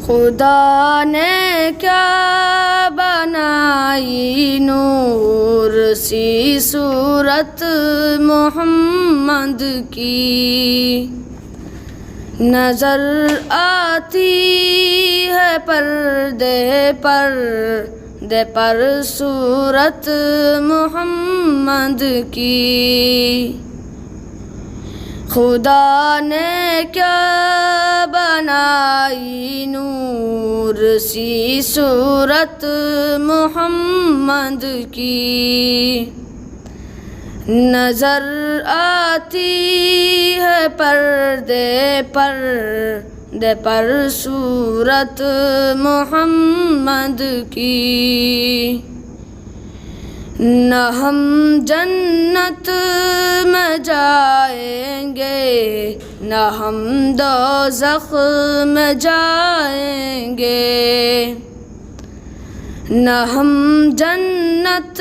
خدا نے کیا بنائی نور سی صورت محمد کی، نظر آتی ہے پردے پر صورت محمد کی۔ خدا نے کیا بنائی نور سی صورت محمد کی، نظر آتی ہے پردے پر صورت محمد کی۔ نہ ہم جنت میں جائیں گے، نہ ہم دوزخ میں جائیں گے، نہ ہم جنت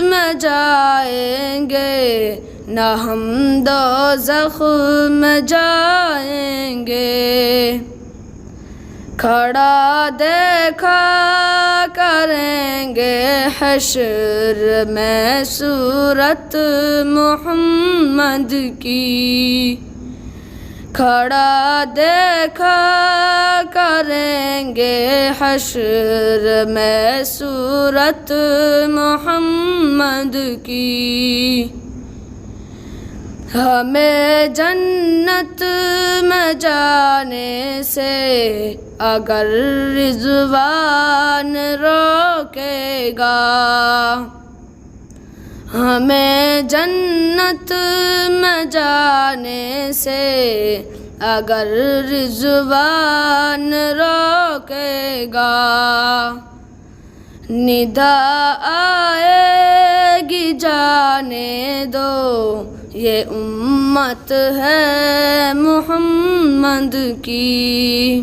میں جائیں گے، نہ ہم دوزخ میں جائیں گے۔ کھڑا دیکھا کریں گے حشر میں صورت محمد کی، کھڑا دیکھا کریں گے حشر میں صورت محمد کی۔ ہمیں جنت میں جانے سے اگر رضوان روکے گا، ہمیں جنت میں جانے سے اگر رضوان روکے گا، ندا آئے گی جانے دو یہ امت ہے محمد کی،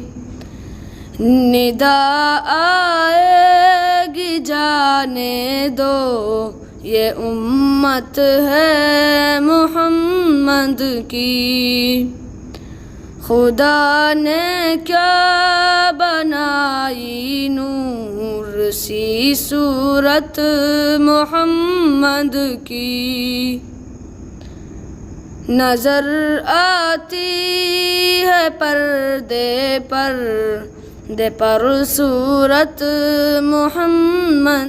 ندا آئے گی جانے دو یہ امت ہے محمد کی۔ خدا نے کیا بنائی نور سی صورت محمد کی، نظر آتی ہے پردے پر صورت محمد